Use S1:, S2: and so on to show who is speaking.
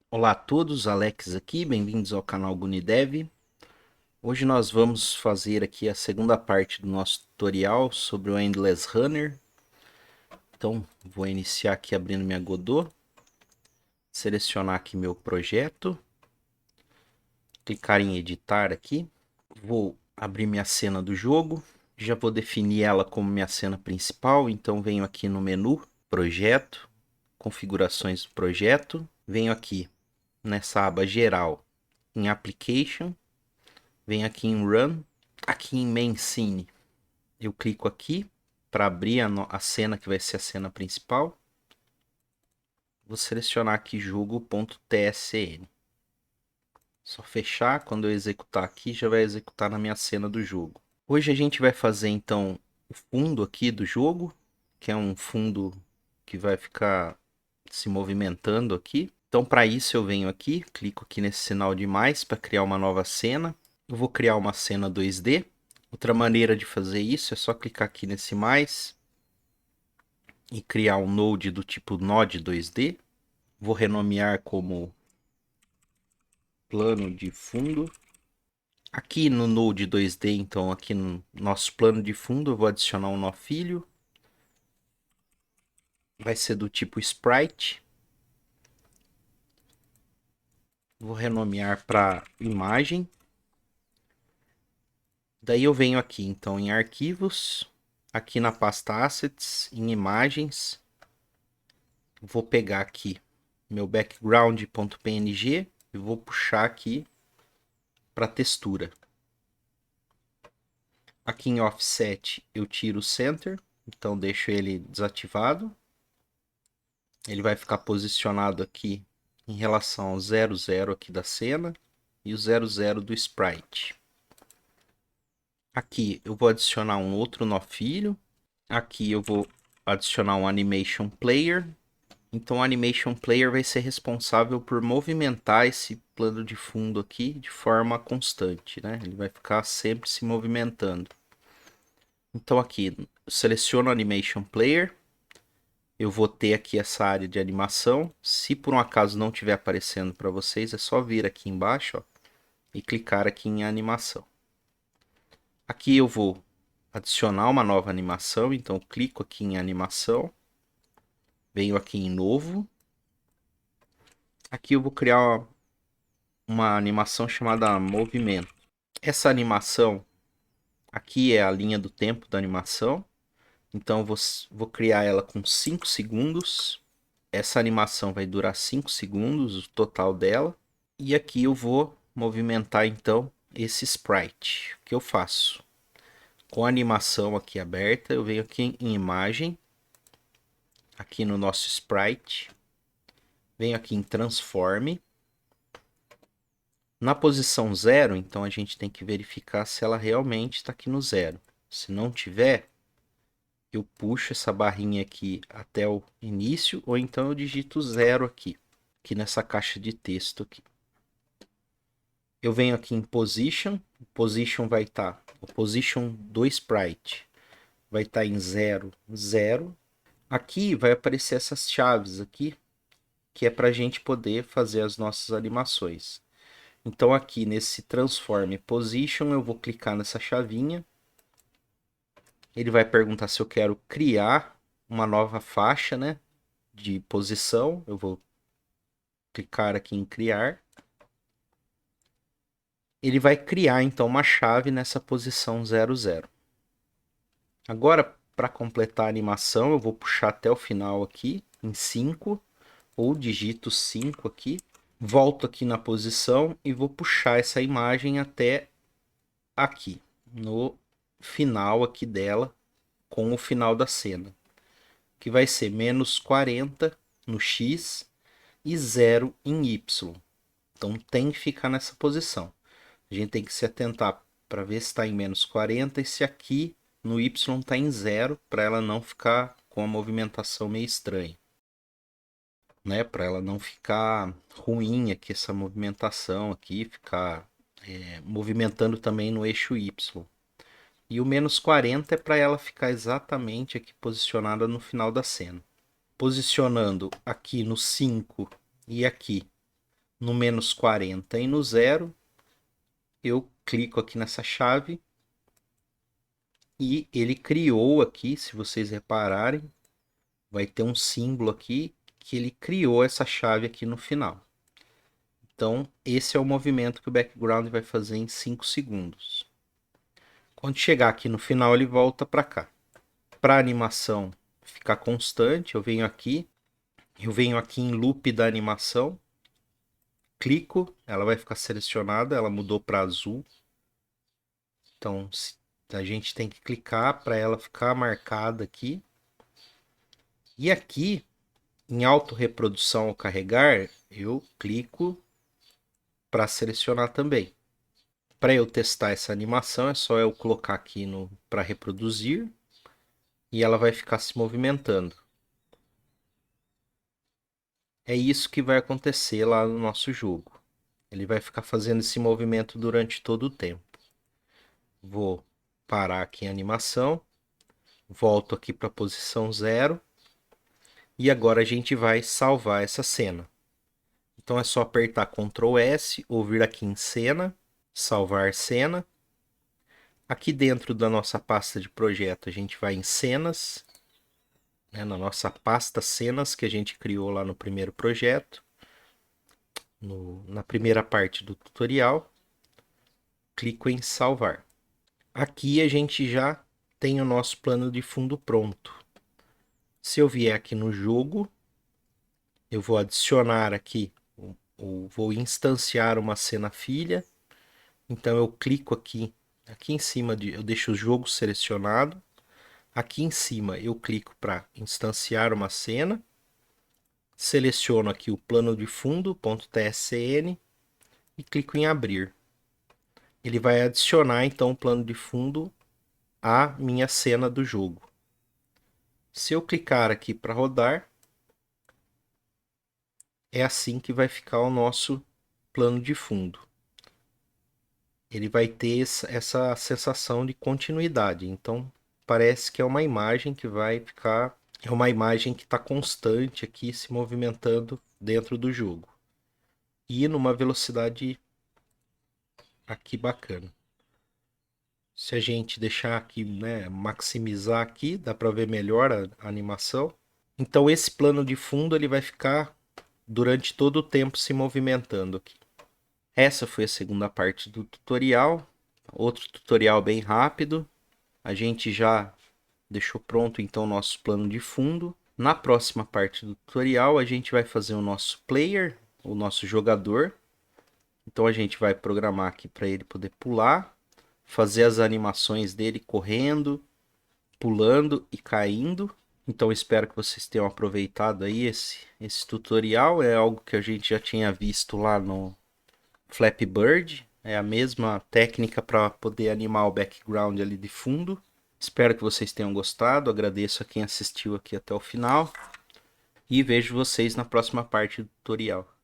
S1: Olá a todos, Alex aqui, bem-vindos ao canal Gunidev. Hoje nós vamos fazer aqui a segunda parte do nosso tutorial sobre o Endless Runner. Então, vou iniciar aqui abrindo minha Godot, selecionar aqui meu projeto, clicar em editar aqui, vou abrir minha cena do jogo, já vou definir ela como minha cena principal, então venho aqui no menu, projeto, configurações do projeto, venho aqui nessa aba geral em application, venho aqui em Run, aqui em Main Scene, eu clico aqui para abrir a cena que vai ser a cena principal. Vou selecionar aqui jogo.tsn. Só fechar, quando eu executar aqui, já vai executar na minha cena do jogo. Hoje a gente vai fazer então o fundo aqui do jogo, que é um fundo que vai ficar se movimentando aqui. Então para isso eu venho aqui, clico aqui nesse sinal de mais para criar uma nova cena. Eu vou criar uma cena 2D. Outra maneira de fazer isso é só clicar aqui nesse mais e criar um node do tipo Node 2D. Vou renomear como plano de fundo. Aqui no Node 2D, então aqui no nosso plano de fundo, eu vou adicionar um nó filho. Vai ser do tipo Sprite. Vou renomear para imagem. Daí eu venho aqui então em arquivos, aqui na pasta Assets, em imagens. Vou pegar aqui meu background.png e vou puxar aqui para textura. Aqui em offset eu tiro o center, então deixo ele desativado. Ele vai ficar posicionado aqui em relação ao 00 aqui da cena e o 00 do sprite. Aqui eu vou adicionar um outro nó filho. Aqui eu vou adicionar um animation player. Então o animation player vai ser responsável por movimentar esse plano de fundo aqui de forma constante, né? Ele vai ficar sempre se movimentando. Então aqui eu seleciono o animation player. Eu vou ter aqui essa área de animação. Se por um acaso não estiver aparecendo para vocês, é só vir aqui embaixo, ó, e clicar aqui em animação. Aqui eu vou adicionar uma nova animação, então clico aqui em animação, venho aqui em novo. Aqui eu vou criar uma animação chamada movimento. Essa animação aqui é a linha do tempo da animação, então eu vou criar ela com 5 segundos. Essa animação vai durar 5 segundos, o total dela. E aqui eu vou movimentar então esse sprite. O que eu faço? Com a animação aqui aberta, eu venho aqui em imagem, aqui no nosso sprite, venho aqui em transform. Na posição 0, então a gente tem que verificar se ela realmente está aqui no 0. Se não tiver, eu puxo essa barrinha aqui até o início, ou então eu digito 0 aqui nessa caixa de texto aqui. Eu venho aqui em Position, Position vai estar, o Position do Sprite vai estar em 0, 0. Aqui vai aparecer essas chaves aqui, que é para a gente poder fazer as nossas animações. Então aqui nesse Transform Position eu vou clicar nessa chavinha. Ele vai perguntar se eu quero criar uma nova faixa, né, de posição. Eu vou clicar aqui em criar. Ele vai criar então uma chave nessa posição 00. Agora, para completar a animação, eu vou puxar até o final aqui em 5, ou digito 5 aqui. Volto aqui na posição e vou puxar essa imagem até aqui, no final aqui dela, com o final da cena, que vai ser menos 40 no X e 0 em Y. Então tem que ficar nessa posição. A gente tem que se atentar para ver se está em menos 40 e se aqui no Y está em 0, para ela não ficar com a movimentação meio estranha, né? Para ela não ficar ruim aqui essa movimentação aqui, ficar movimentando também no eixo Y. E o menos 40 é para ela ficar exatamente aqui posicionada no final da cena. Posicionando aqui no 5 e aqui no menos 40 e no 0, eu clico aqui nessa chave e ele criou aqui, se vocês repararem, vai ter um símbolo aqui que ele criou essa chave aqui no final. Então, esse é o movimento que o background vai fazer em 5 segundos. Quando chegar aqui no final, ele volta para cá. Para a animação ficar constante, eu venho aqui em loop da animação, clico, ela vai ficar selecionada, ela mudou para azul. Então, a gente tem que clicar para ela ficar marcada aqui. E aqui, em autorreprodução ao carregar, eu clico para selecionar também. Para eu testar essa animação, é só eu colocar aqui para reproduzir e ela vai ficar se movimentando. É isso que vai acontecer lá no nosso jogo. Ele vai ficar fazendo esse movimento durante todo o tempo. Vou parar aqui em animação, volto aqui para a posição 0 e agora a gente vai salvar essa cena. Então é só apertar Ctrl S ou vir aqui em cena, salvar cena. Aqui dentro da nossa pasta de projeto a gente vai em cenas, né, na nossa pasta cenas que a gente criou lá no primeiro projeto, na primeira parte do tutorial. Clico em salvar. Aqui a gente já tem o nosso plano de fundo pronto. Se eu vier aqui no jogo, eu vou adicionar aqui, vou instanciar uma cena filha. Então eu clico aqui em cima, eu deixo o jogo selecionado. Aqui em cima eu clico para instanciar uma cena. Seleciono aqui o plano de fundo, .tscn, e clico em abrir. Ele vai adicionar então o plano de fundo à minha cena do jogo. Se eu clicar aqui para rodar, é assim que vai ficar o nosso plano de fundo. Ele vai ter essa sensação de continuidade. Então, parece que é uma imagem que vai ficar... É uma imagem que está constante aqui, se movimentando dentro do jogo. E numa velocidade aqui bacana. Se a gente deixar aqui, né, maximizar aqui, dá para ver melhor a animação. Então esse plano de fundo ele vai ficar durante todo o tempo se movimentando aqui. Essa foi a segunda parte do tutorial. Outro tutorial bem rápido. A gente já deixou pronto então o nosso plano de fundo. Na próxima parte do tutorial a gente vai fazer o nosso player, o nosso jogador. Então a gente vai programar aqui para ele poder pular, fazer as animações dele correndo, pulando e caindo. Então espero que vocês tenham aproveitado aí esse tutorial. É algo que a gente já tinha visto lá no Flappy Bird. É a mesma técnica para poder animar o background ali de fundo. Espero que vocês tenham gostado. Agradeço a quem assistiu aqui até o final. E vejo vocês na próxima parte do tutorial.